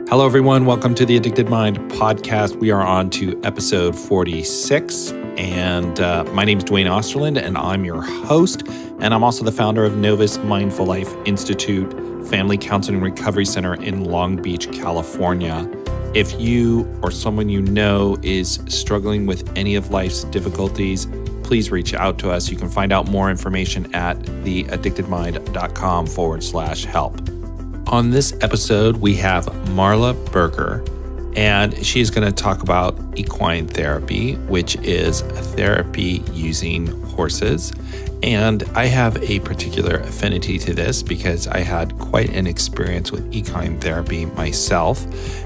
Hello, everyone. Welcome to the Addicted Mind podcast. We are on to episode 46. And my name is Dwayne Osterland, and I'm your host. And I'm also the founder of Novus Mindful Life Institute, Family Counseling and Recovery Center in Long Beach, California. If you or someone you know is struggling with any of life's difficulties, please reach out to us. You can find out more information at theaddictedmind.com/help. On this episode, we have Marla Berger, and she's going to talk about equine therapy, which is therapy using horses. And I have a particular affinity to this because I had quite an experience with equine therapy myself.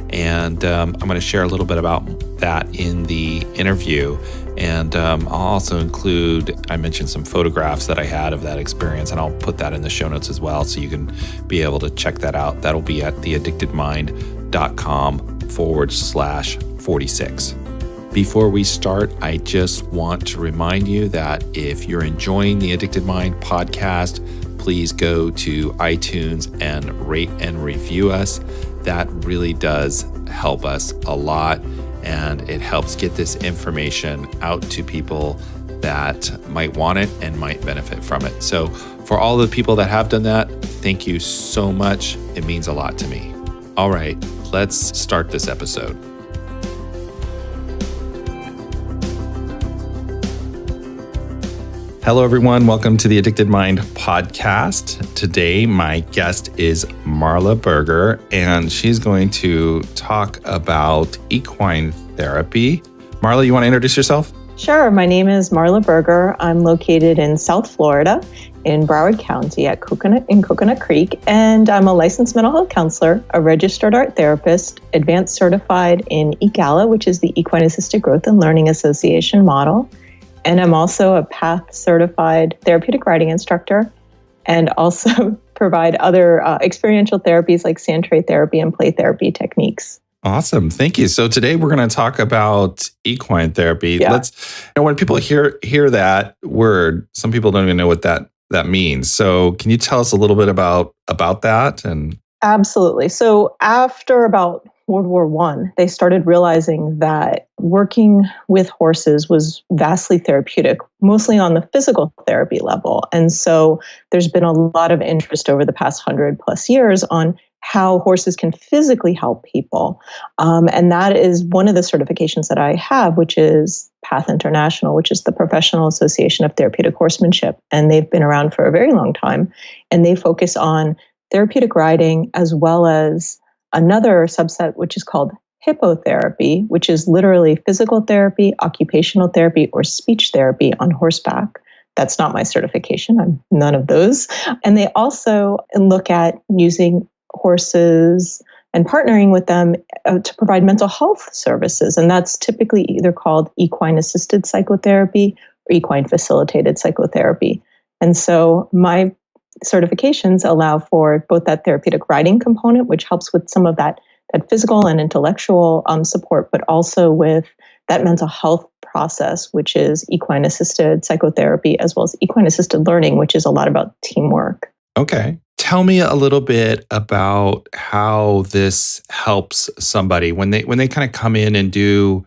And I'm going to share a little bit about that in the interview. And I'll also include, I mentioned some photographs that I had of that experience, and I'll put that in the show notes as well, so you can be able to check that out. That'll be at theaddictedmind.com/46. Before we start, I just want to remind you that if you're enjoying the Addicted Mind podcast, please go to iTunes and rate and review us. That really does help us a lot, and it helps get this information out to people that might want it and might benefit from it. So for all the people that have done that, thank you so much. It means a lot to me. All right, let's start this episode. Hello, everyone. Welcome to the Addicted Mind podcast. Today, my guest is Marla Berger, and she's going to talk about equine therapy. Marla, you want to introduce yourself? Sure. My name is Marla Berger. I'm located in South Florida in Broward County at Coconut Creek, and I'm a licensed mental health counselor, a registered art therapist, advanced certified in EAGALA, which is the Equine Assisted Growth and Learning Association model. And I'm also a PATH certified therapeutic riding instructor, and also provide other experiential therapies like sand tray therapy and play therapy techniques. Awesome. Thank you. So today we're going to talk about equine therapy. Yeah. When people hear that word, some people don't even know what that means. So can you tell us a little bit about that? And Absolutely. So after about World War I, they started realizing that working with horses was vastly therapeutic, mostly on the physical therapy level. And so there's been a lot of interest over the past 100 plus years on how horses can physically help people. And that is one of the certifications that I have, which is PATH International, which is the Professional Association of Therapeutic Horsemanship. And they've been around for a very long time. And they focus on therapeutic riding as well as another subset, which is called hippotherapy, which is literally physical therapy, occupational therapy, or speech therapy on horseback. That's not my certification. I'm none of those. And they also look at using horses and partnering with them to provide mental health services. And that's typically either called equine assisted psychotherapy or equine facilitated psychotherapy. And so my certifications allow for both that therapeutic riding component, which helps with some of that physical and intellectual support, but also with that mental health process, which is equine assisted psychotherapy, as well as equine assisted learning, which is a lot about teamwork. Okay. Tell me a little bit about how this helps somebody when they kind of come in and do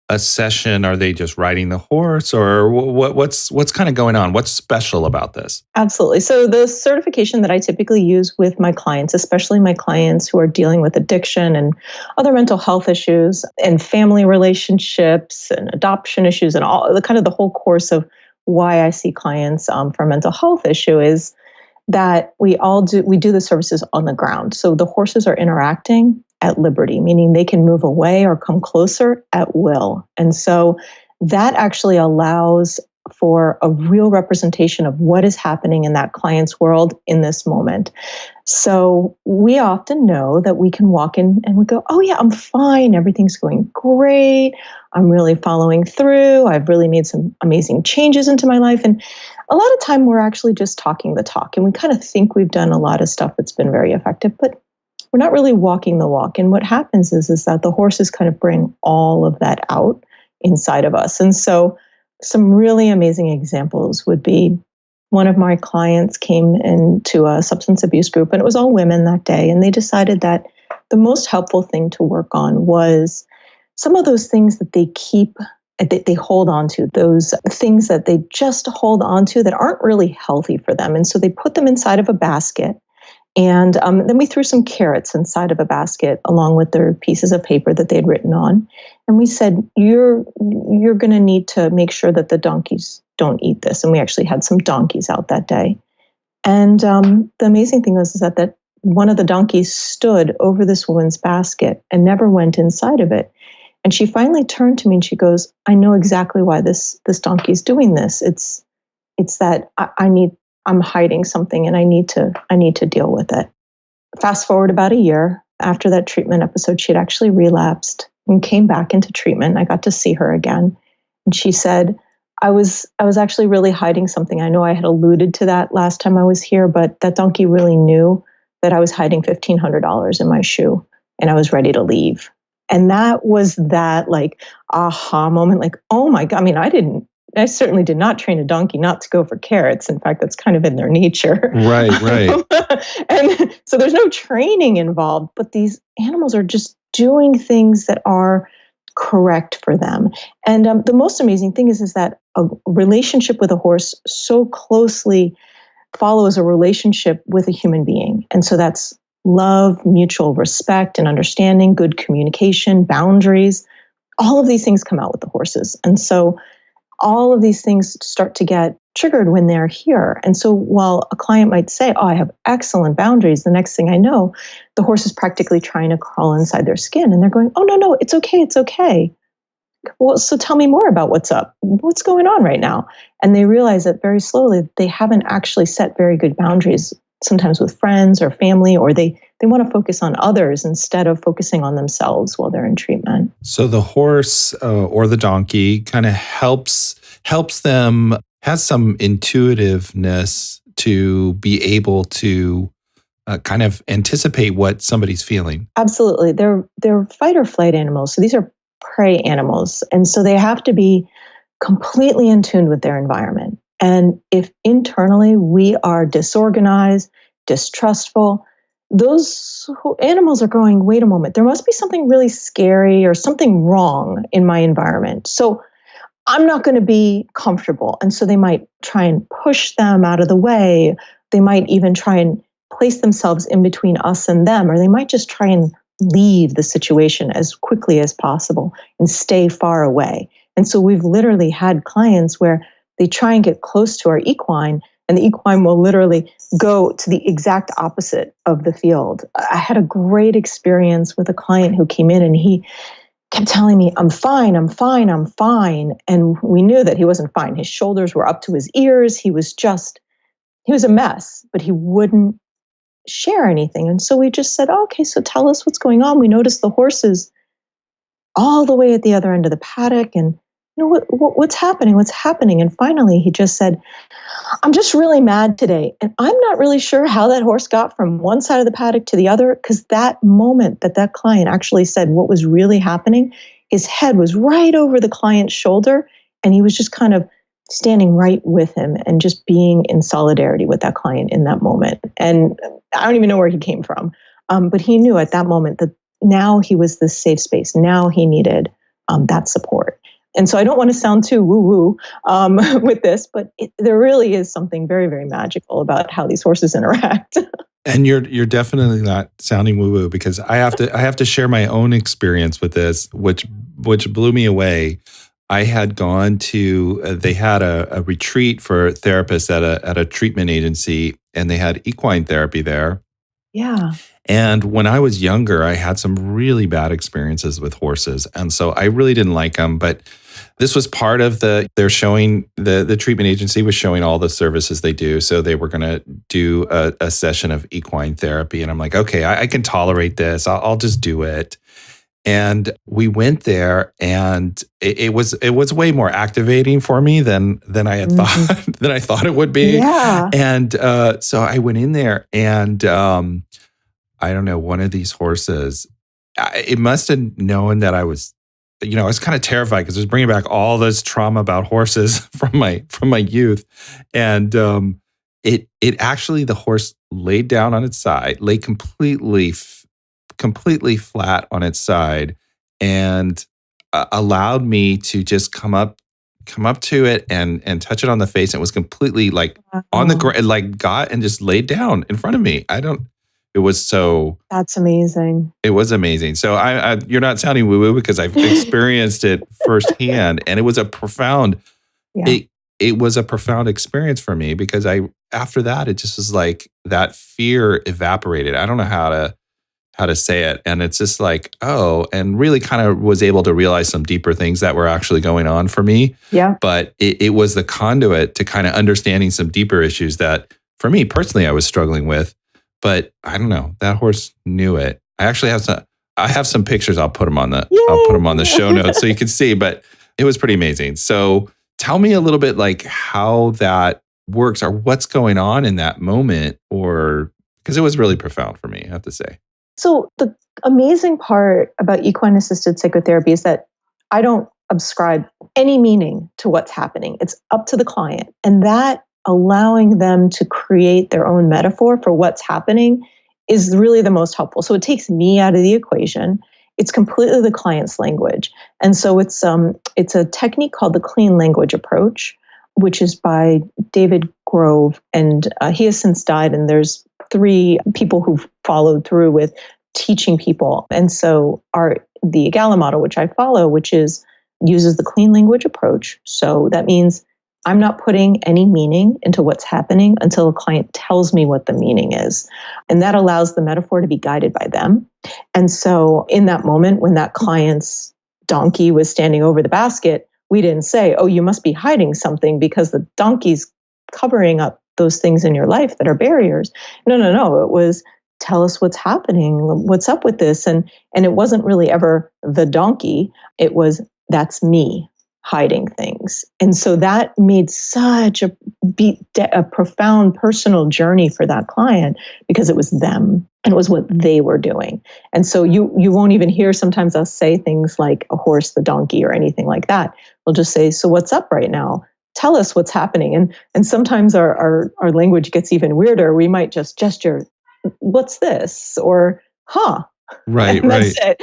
a session. Are they just riding the horse, or what's kind of going on? What's special about this? Absolutely. So the certification that I typically use with my clients, especially my clients who are dealing with addiction and other mental health issues and family relationships and adoption issues and all the kind of the whole course of why I see clients for a mental health issue, is that we do the services on the ground. So the horses are interacting at liberty, meaning they can move away or come closer at will. And so that actually allows for a real representation of what is happening in that client's world in this moment. So we often know that we can walk in and we go, oh yeah, I'm fine. Everything's going great. I'm really following through. I've really made some amazing changes into my life. And a lot of time we're actually just talking the talk, and we kind of think we've done a lot of stuff that's been very effective, but we're not really walking the walk. And what happens is that the horses kind of bring all of that out inside of us. And so some really amazing examples would be one of my clients came into a substance abuse group, and it was all women that day. And they decided that the most helpful thing to work on was some of those things that they hold on to, those things that they just hold on to that aren't really healthy for them. And so they put them inside of a basket. And then we threw some carrots inside of a basket along with their pieces of paper that they'd written on. And we said, you're going to need to make sure that the donkeys don't eat this. And we actually had some donkeys out that day. And the amazing thing was that one of the donkeys stood over this woman's basket and never went inside of it. And she finally turned to me and she goes, I know exactly why this donkey is doing this. It's that I'm hiding something and I need to deal with it. Fast forward about a year after that treatment episode, she had actually relapsed and came back into treatment. I got to see her again. And she said, I was actually really hiding something. I know I had alluded to that last time I was here, but that donkey really knew that I was hiding $1,500 in my shoe and I was ready to leave. And that was that like aha moment, like, oh my God. I mean, I certainly did not train a donkey not to go for carrots. In fact, that's kind of in their nature. Right. And so there's no training involved, but these animals are just doing things that are correct for them. And the most amazing thing is that a relationship with a horse so closely follows a relationship with a human being. And so that's love, mutual respect and understanding, good communication, boundaries. All of these things come out with the horses. And so all of these things start to get triggered when they're here. And so while a client might say, oh, I have excellent boundaries, the next thing I know, the horse is practically trying to crawl inside their skin. And they're going, oh, no, it's okay. It's okay. Well, so tell me more about what's up. What's going on right now? And they realize that very slowly they haven't actually set very good boundaries, sometimes with friends or family, or they want to focus on others instead of focusing on themselves while they're in treatment. So the horse or the donkey kind of helps them, has some intuitiveness to be able to kind of anticipate what somebody's feeling. Absolutely. They're fight or flight animals. So these are prey animals. And so they have to be completely in tune with their environment. And if internally we are disorganized, distrustful, those animals are going, wait a moment, there must be something really scary or something wrong in my environment. So I'm not going to be comfortable. And so they might try and push them out of the way. They might even try and place themselves in between us and them, or they might just try and leave the situation as quickly as possible and stay far away. And so we've literally had clients where they try and get close to our equine, and the equine will literally go to the exact opposite of the field. I had a great experience with a client who came in and he kept telling me, I'm fine. And we knew that he wasn't fine. His shoulders were up to his ears. He was a mess, but he wouldn't share anything. And so we just said, oh, okay, so tell us what's going on. We noticed the horses all the way at the other end of the paddock, and what's happening? And finally, he just said, I'm just really mad today. And I'm not really sure how that horse got from one side of the paddock to the other, because that moment that client actually said what was really happening, his head was right over the client's shoulder, and he was just kind of standing right with him and just being in solidarity with that client in that moment. And I don't even know where he came from, but he knew at that moment that now he was the safe space. Now he needed that support. And so I don't want to sound too woo-woo with this, but there really is something very, very magical about how these horses interact. And you're definitely not sounding woo-woo, because I have to share my own experience with this, which blew me away. I had gone to they had a retreat for therapists at a treatment agency, and they had equine therapy there. Yeah. And when I was younger, I had some really bad experiences with horses. And so I really didn't like them. But this was part of they're showing, the treatment agency was showing all the services they do. So they were going to do a session of equine therapy. And I'm like, okay, I can tolerate this. I'll just do it. And we went there, and it was way more activating for me than I had thought it would be. Yeah. And so I went in there, and I don't know, one of these horses, it must have known that I was kind of terrified, because it was bringing back all this trauma about horses from my youth. And it actually, the horse laid down on its side, lay completely completely flat on its side and allowed me to just come up to it and touch it on the face. And it was completely like on the Wow. ground, like got and just laid down in front of me. It was so, That's amazing. it was amazing. So you're not sounding woo woo because I've experienced it firsthand, and it was a profound, Yeah. it, it was a profound experience for me because after that, it just was like that fear evaporated. I don't know how to say it. And it's just like, oh, and really kind of was able to realize some deeper things that were actually going on for me. Yeah. But it was the conduit to kind of understanding some deeper issues that for me personally, I was struggling with. But I don't know, that horse knew it. I have some pictures. I'll put them on the show notes so you can see, but it was pretty amazing. So tell me a little bit like how that works or what's going on in that moment, or because it was really profound for me, I have to say. So the amazing part about equine assisted psychotherapy is that I don't ascribe any meaning to what's happening. It's up to the client. And that allowing them to create their own metaphor for what's happening is really the most helpful. So it takes me out of the equation. It's completely the client's language. And so it's a technique called the clean language approach, which is by David Grove. And he has since died, and there's 3 people who've followed through with teaching people. And so the EGALA model, which I follow, which uses the clean language approach. So that means I'm not putting any meaning into what's happening until a client tells me what the meaning is. And that allows the metaphor to be guided by them. And so in that moment, when that client's donkey was standing over the basket, we didn't say, oh, you must be hiding something because the donkey's covering up those things in your life that are barriers. No. It was, tell us what's happening. What's up with this? And it wasn't really ever the donkey. It was, that's me hiding things. And so that made such a profound personal journey for that client because it was them and it was what they were doing. And so you won't even hear sometimes us say things like a horse, the donkey, or anything like that. We'll just say, so what's up right now? Tell us what's happening. And sometimes our language gets even weirder. We might just gesture, what's this? Or, huh? Right, and that's it,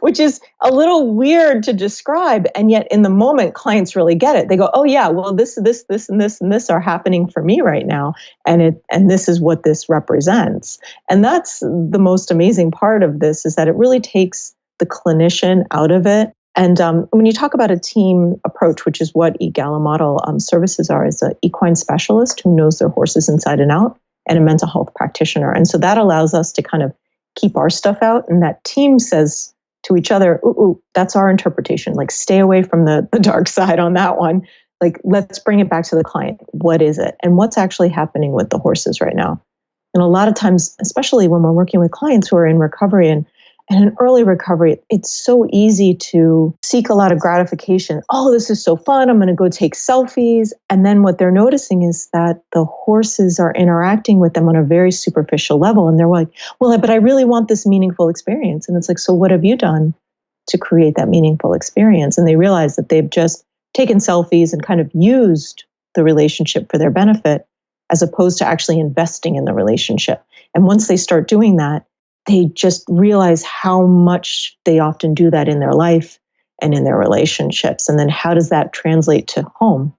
which is a little weird to describe. And yet in the moment, clients really get it. They go, oh yeah, well, this, and this are happening for me right now. And this is what this represents. And that's the most amazing part of this, is that it really takes the clinician out of it. And when you talk about a team approach, which is what EGALA model services are, is an equine specialist who knows their horses inside and out, and a mental health practitioner. And so that allows us to kind of keep our stuff out. And that team says to each other, ooh, that's our interpretation. Like, stay away from the dark side on that one. Like, let's bring it back to the client. What is it? And what's actually happening with the horses right now? And a lot of times, especially when we're working with clients who are in recovery and in early recovery, it's so easy to seek a lot of gratification. Oh, this is so fun. I'm going to go take selfies. And then what they're noticing is that the horses are interacting with them on a very superficial level. And they're like, well, but I really want this meaningful experience. And it's like, so what have you done to create that meaningful experience? And they realize that they've just taken selfies and kind of used the relationship for their benefit, as opposed to actually investing in the relationship. And once they start doing that, they just realize how much they often do that in their life and in their relationships. And then how does that translate to home,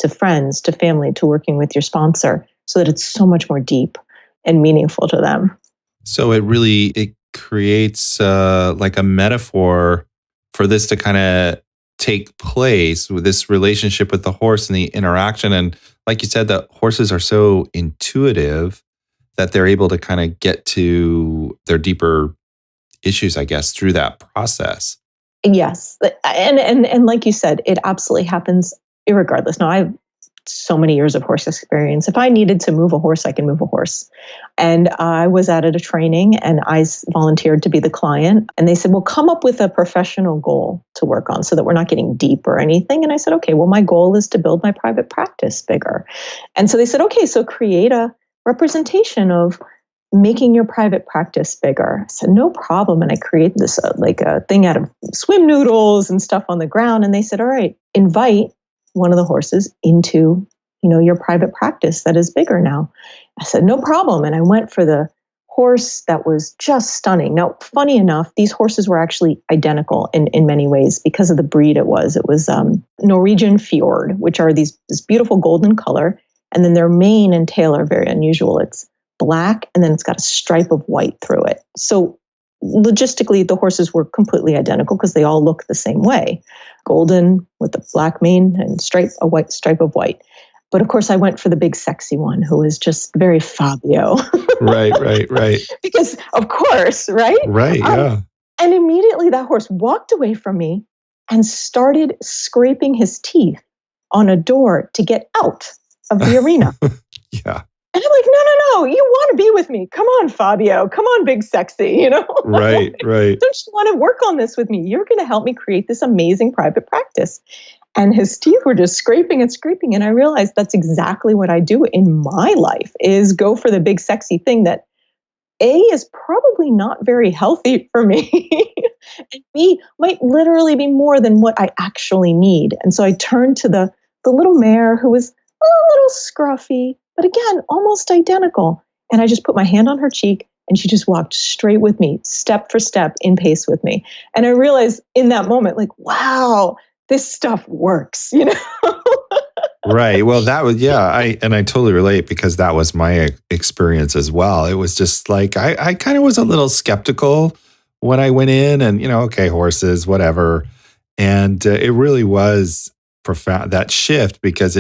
to friends, to family, to working with your sponsor, so that it's so much more deep and meaningful to them. So it creates like a metaphor for this to kind of take place with this relationship with the horse and the interaction. And like you said, that horses are so intuitive that they're able to kind of get to their deeper issues, I guess, through that process. Yes. And like you said, it absolutely happens irregardless. Now, I have so many years of horse experience. If I needed to move a horse, I can move a horse. And I was at a training and I volunteered to be the client. And they said, well, come up with a professional goal to work on so that we're not getting deep or anything. And I said, okay, well, my goal is to build my private practice bigger. And so they said, okay, so create a representation of making your private practice bigger. I said, no problem. And I created this like a thing out of swim noodles and stuff on the ground. And they said, all right, invite one of the horses into, your private practice that is bigger now. I said, no problem. And I went for the horse that was just stunning. Now, funny enough, these horses were actually identical in many ways because of the breed it was. It was Norwegian Fjord, which are this beautiful golden color. And then their mane and tail are very unusual. It's black, and then it's got a stripe of white through it. So logistically, the horses were completely identical because they all look the same way. Golden with a black mane and a white stripe of white. But of course, I went for the big sexy one who was just very Fabio. Right. Because of course, right? Right, yeah. And immediately that horse walked away from me and started scraping his teeth on a door to get out of the arena. Yeah. And I'm like, no, you want to be with me. Come on, Fabio. Come on, big sexy, Right. Don't you want to work on this with me? You're going to help me create this amazing private practice. And his teeth were just scraping and scraping. And I realized that's exactly what I do in my life, is go for the big sexy thing that A, is probably not very healthy for me, and B, might literally be more than what I actually need. And so I turned to the little mare who was a little scruffy, but again, almost identical. And I just put my hand on her cheek and she just walked straight with me, step for step, in pace with me. And I realized in that moment, like, wow, this stuff works, Right. Well, that was, yeah, I totally relate because that was my experience as well. It was just like, I kind of was a little skeptical when I went in and, okay, horses, whatever. And it really was profound, that shift, because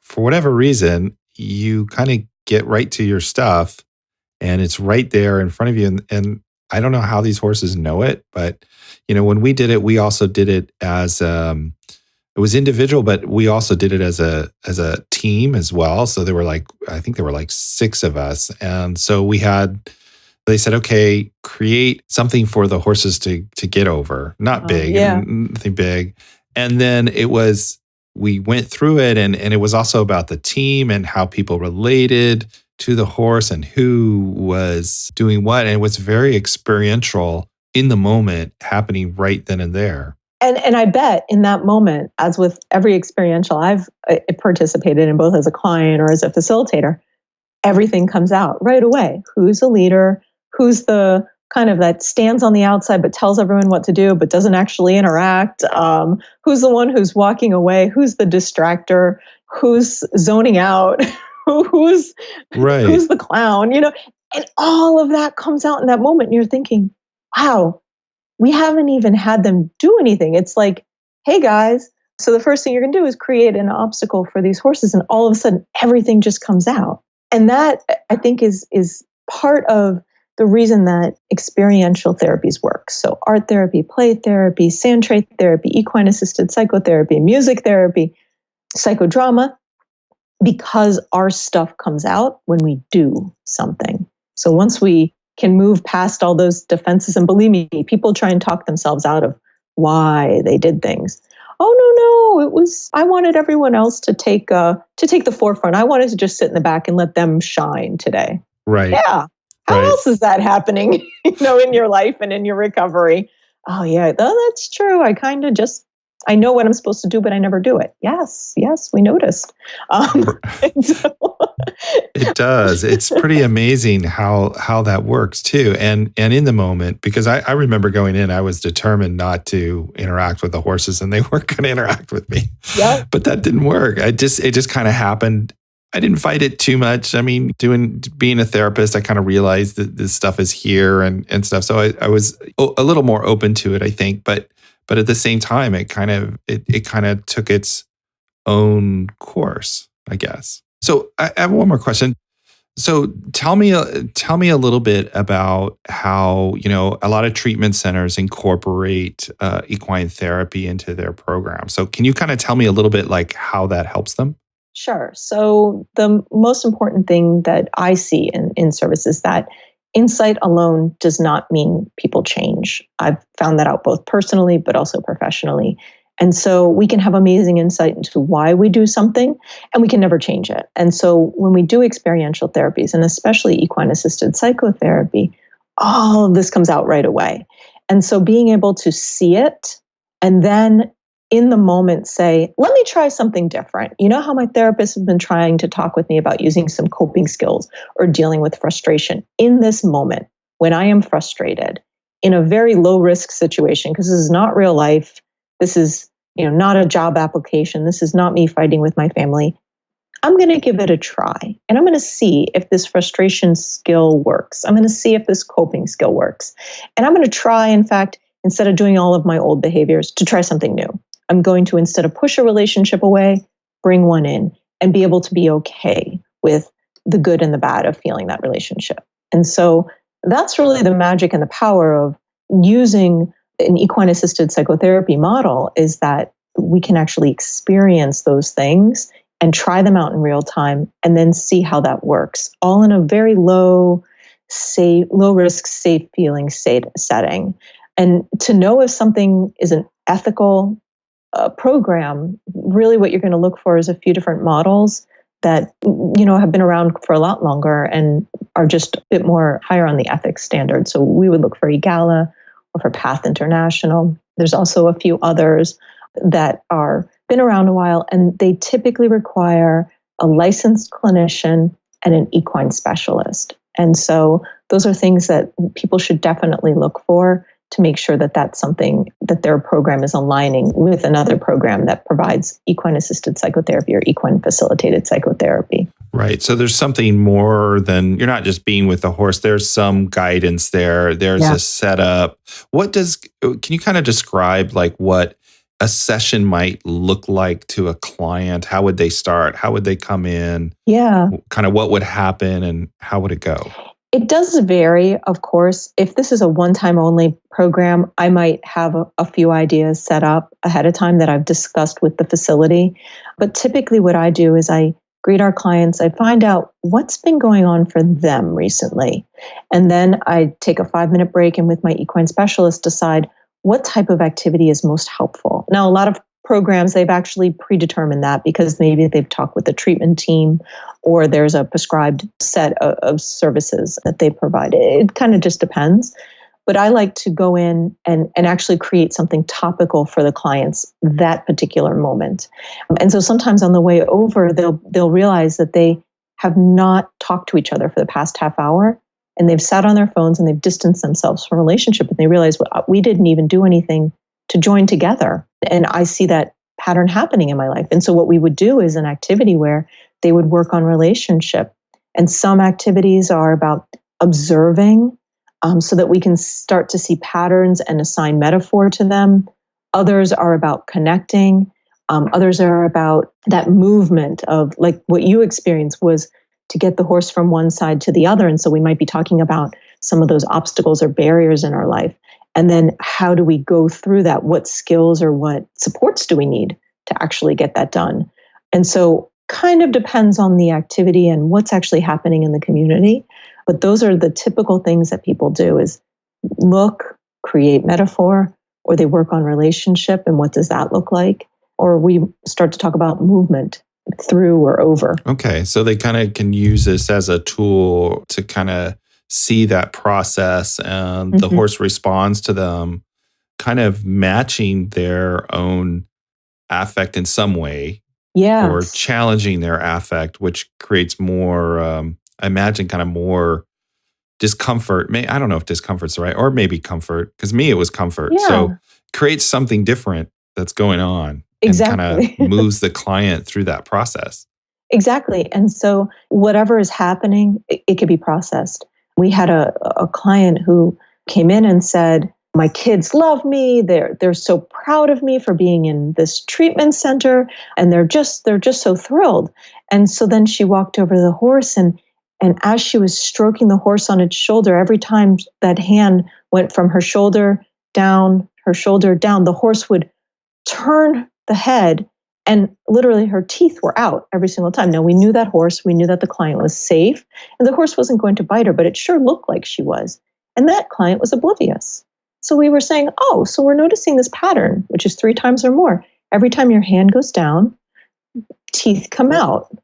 for whatever reason, you kind of get right to your stuff and it's right there in front of you. And I don't know how these horses know it, but when we did it, we also did it as it was individual, but we also did it as a team as well. So I think there were like 6 of us, and so they said, okay, create something for the horses to get over, not big, nothing big, and then we went through it, and it was also about the team and how people related to the horse and who was doing what. And it was very experiential in the moment, happening right then and there. And I bet in that moment, as with every experiential I've participated in, both as a client or as a facilitator, everything comes out right away. Who's a leader? Who's the kind of that stands on the outside but tells everyone what to do but doesn't actually interact? Who's the one who's walking away? Who's the distractor? Who's zoning out? Who's the clown? And all of that comes out in that moment. And you're thinking, wow, we haven't even had them do anything. It's like, hey guys, so the first thing you're going to do is create an obstacle for these horses. And all of a sudden, everything just comes out. And that, I think, is part of the reason that experiential therapies work. So art therapy, play therapy, sand tray therapy, equine-assisted psychotherapy, music therapy, psychodrama, because our stuff comes out when we do something. So once we can move past all those defenses, and believe me, people try and talk themselves out of why they did things. Oh, no, I wanted everyone else to take the forefront. I wanted to just sit in the back and let them shine today. Right. Yeah. How else is that happening, in your life and in your recovery? Oh, yeah, that's true. I know what I'm supposed to do, but I never do it. Yes, we noticed. It does. It's pretty amazing how that works too. And in the moment, because I remember going in, I was determined not to interact with the horses, and they weren't going to interact with me. Yeah. But that didn't work. It just kind of happened. I didn't fight it too much. I mean, being a therapist, I kind of realized that this stuff is here and stuff. So I was a little more open to it, I think. But at the same time, it kind of took its own course, I guess. So I have one more question. So tell me a little bit about how, a lot of treatment centers incorporate equine therapy into their program. So can you kind of tell me a little bit like how that helps them? Sure. So the most important thing that I see in service is that insight alone does not mean people change. I've found that out both personally, but also professionally. And so we can have amazing insight into why we do something, and we can never change it. And so when we do experiential therapies, and especially equine-assisted psychotherapy, all of this comes out right away. And so being able to see it and then in the moment say, let me try something different. You know how my therapist has been trying to talk with me about using some coping skills or dealing with frustration in this moment when I am frustrated in a very low risk situation, because this is not real life. This is, not a job application. This is not me fighting with my family. I'm going to give it a try, and I'm going to see if this frustration skill works. I'm going to see if this coping skill works. And I'm going to try, in fact, instead of doing all of my old behaviors, to try something new. I'm going to, instead of push a relationship away, bring one in and be able to be okay with the good and the bad of feeling that relationship. And so that's really the magic and the power of using an equine assisted psychotherapy model, is that we can actually experience those things and try them out in real time and then see how that works, all in a very low risk, safe feeling setting. And to know if something is an ethical program, really what you're going to look for is a few different models that have been around for a lot longer and are just a bit more higher on the ethics standard. So we would look for EGALA or for Path International. There's also a few others that are been around a while, and they typically require a licensed clinician and an equine specialist. And so those are things that people should definitely look for to make sure that that's something that their program is aligning with another program that provides equine assisted psychotherapy or equine facilitated psychotherapy. Right. So there's something more than, you're not just being with the horse. There's some guidance there. There's a setup. Can you kind of describe like what a session might look like to a client? How would they start? How would they come in? Yeah. Kind of what would happen and how would it go? It does vary, of course. If this is a one-time only program, I might have a few ideas set up ahead of time that I've discussed with the facility. But typically what I do is I greet our clients, I find out what's been going on for them recently. And then I take a 5-minute break and with my equine specialist decide what type of activity is most helpful. Now, a lot of programs, they've actually predetermined that because maybe they've talked with the treatment team or there's a prescribed set of services that they provide. It kind of just depends. But I like to go in and actually create something topical for the clients that particular moment. And so sometimes on the way over, they'll realize that they have not talked to each other for the past half hour, and they've sat on their phones and they've distanced themselves from relationship, and they realize, well, we didn't even do anything to join together. And I see that pattern happening in my life. And so what we would do is an activity where they would work on relationship. And some activities are about observing, so that we can start to see patterns and assign metaphor to them. Others are about connecting. Others are about that movement of, like what you experienced was to get the horse from one side to the other. And so we might be talking about some of those obstacles or barriers in our life. And then how do we go through that? What skills or what supports do we need to actually get that done? And so kind of depends on the activity and what's actually happening in the community. But those are the typical things that people do: is look, create metaphor, or they work on relationship and what does that look like? Or we start to talk about movement through or over. Okay. So they kind of can use this as a tool to kind of see that process, and the horse responds to them, kind of matching their own affect in some way. Yeah. Or challenging their affect, which creates more, I imagine, kind of more discomfort. I don't know if discomfort's the right, or maybe comfort, because me, it was comfort. Yeah. So creates something different that's going on. Exactly. And kind of moves the client through that process. Exactly. And so whatever is happening, it could be processed. We had a client who came in and said, my kids love me. They're so proud of me for being in this treatment center, and they're just so thrilled. And so then she walked over to the horse, and as she was stroking the horse on its shoulder, every time that hand went from her shoulder down, the horse would turn the head, and literally her teeth were out every single time. Now, we knew that horse, we knew that the client was safe, and the horse wasn't going to bite her, but it sure looked like she was. And that client was oblivious. So we were saying, oh, so we're noticing this pattern, which is 3 times or more. Every time your hand goes down, teeth come out.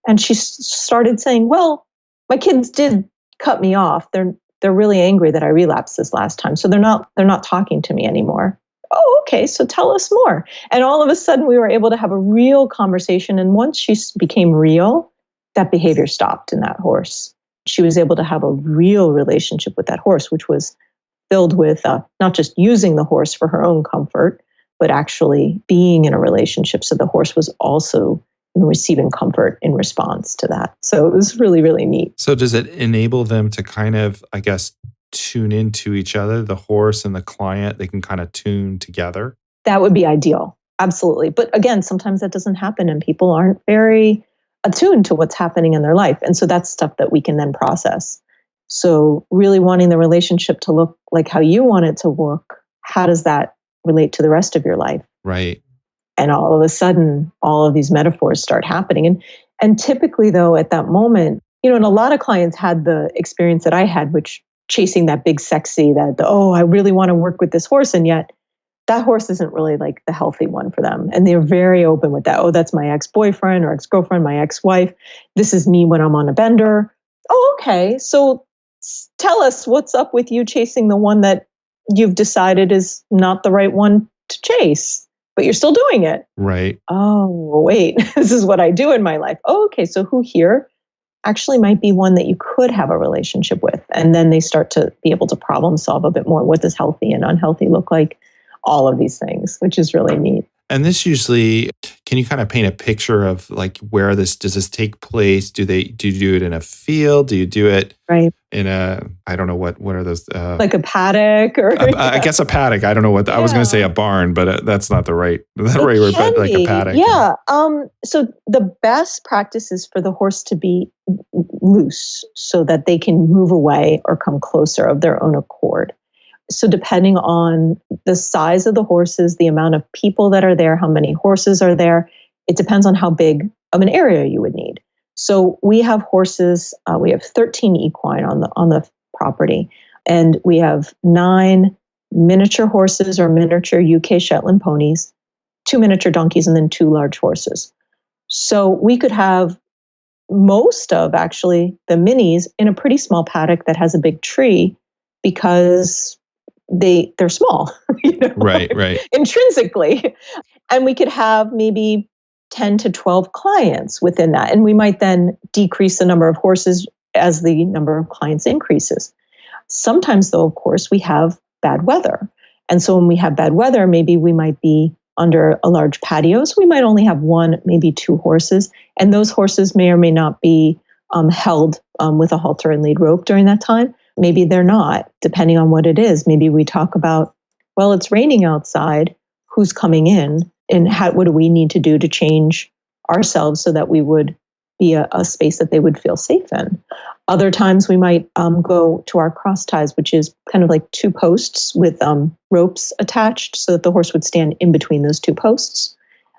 And she started saying, well, my kids did cut me off. They're really angry that I relapsed this last time. So they're not talking to me anymore. Oh, okay, so tell us more. And all of a sudden, we were able to have a real conversation. And once she became real, that behavior stopped in that horse. She was able to have a real relationship with that horse, which was filled with not just using the horse for her own comfort, but actually being in a relationship. So the horse was also receiving comfort in response to that. So it was really, really neat. So does it enable them to kind of, I guess, tune into each other, the horse and the client? They can kind of tune together? That would be ideal. Absolutely. But again, sometimes that doesn't happen and people aren't very attuned to what's happening in their life. And so that's stuff that we can then process. So really wanting the relationship to look like how you want it to look, how does that relate to the rest of your life? Right. And all of a sudden, all of these metaphors start happening. And typically, though, at that moment, and a lot of clients had the experience that I had, which chasing that big sexy, I really want to work with this horse. And yet that horse isn't really like the healthy one for them. And they're very open with that. Oh, that's my ex-boyfriend or ex-girlfriend, my ex-wife. This is me when I'm on a bender. Oh, okay. So tell us what's up with you chasing the one that you've decided is not the right one to chase, but you're still doing it. Right. Oh, wait, this is what I do in my life. Oh, okay. So who here actually might be one that you could have a relationship with? And then they start to be able to problem solve a bit more. What does healthy and unhealthy look like? All of these things, which is really neat. And this usually, can you kind of paint a picture of like where does this take place? Do you do it in a field? Do you do it right in I don't know, what are those? Like a paddock or? I guess a paddock. I don't know what, I was going to say a barn, but that's not the right word, but like a paddock. Yeah. So the best practice is for the horse to be loose so that they can move away or come closer of their own accord. So depending on the size of the horses, the amount of people that are there, how many horses are there, it depends on how big of an area you would need. So we have horses, we have 13 equine on the property, and we have 9 miniature horses or miniature UK Shetland ponies, 2 miniature donkeys, and then 2 large horses. So we could have most of actually the minis in a pretty small paddock that has a big tree because they're small, right, intrinsically. And we could have maybe 10 to 12 clients within that. And we might then decrease the number of horses as the number of clients increases. Sometimes, though, of course, we have bad weather. And so when we have bad weather, maybe we might be under a large patio. So we might only have 1, maybe 2 horses. And those horses may or may not be held with a halter and lead rope during that time. Maybe they're not, depending on what it is. Maybe we talk about, well, it's raining outside. Who's coming in? And what do we need to do to change ourselves so that we would be a space that they would feel safe in? Other times we might go to our cross ties, which is kind of like 2 posts with ropes attached so that the horse would stand in between those 2 posts.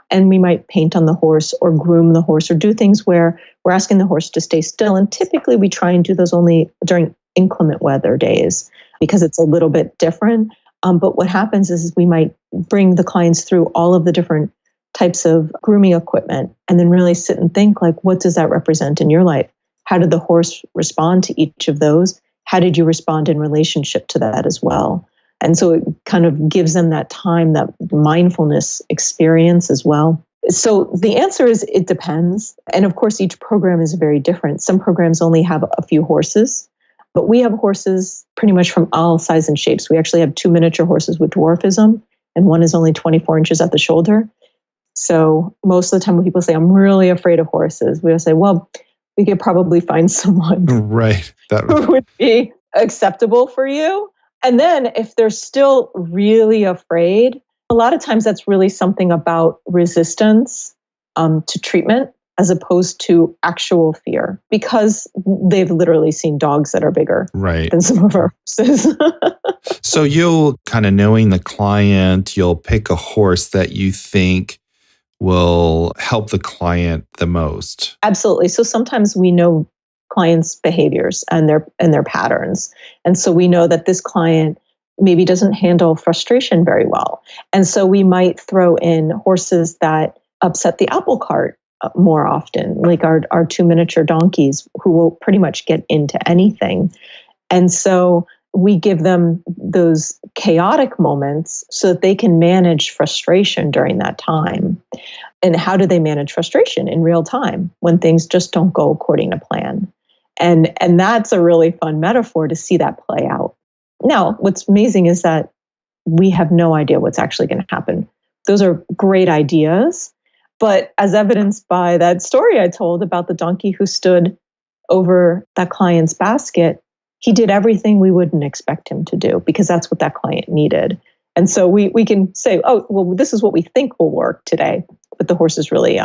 And we might paint on the horse or groom the horse or do things where we're asking the horse to stay still. And typically we try and do those only during inclement weather days because it's a little bit different. But what happens is we might bring the clients through all of the different types of grooming equipment and then really sit and think, like, what does that represent in your life? How did the horse respond to each of those? How did you respond in relationship to that as well? And so it kind of gives them that time, that mindfulness experience as well. So the answer is it depends. And of course, each program is very different. Some programs only have a few horses, but we have horses pretty much from all sizes and shapes. We actually have 2 miniature horses with dwarfism, and one is only 24 inches at the shoulder. So most of the time when people say, I'm really afraid of horses, we'll say, well, we could probably find someone right who would be acceptable for you. And then if they're still really afraid, a lot of times that's really something about resistance to treatment as opposed to actual fear, because they've literally seen dogs that are bigger than some of our horses. So you'll kind of, knowing the client, you'll pick a horse that you think will help the client the most. Absolutely. So sometimes we know clients' behaviors and their patterns. And so we know that this client maybe doesn't handle frustration very well. And so we might throw in horses that upset the apple cart more often, like our 2 miniature donkeys, who will pretty much get into anything. And so we give them those chaotic moments so that they can manage frustration during that time. And how do they manage frustration in real time when things just don't go according to plan? And that's a really fun metaphor to see that play out. Now, what's amazing is that we have no idea what's actually going to happen. Those are great ideas, but as evidenced by that story I told about the donkey who stood over that client's basket, he did everything we wouldn't expect him to do because that's what that client needed. And so we can say, oh, well, this is what we think will work today. But the horse is really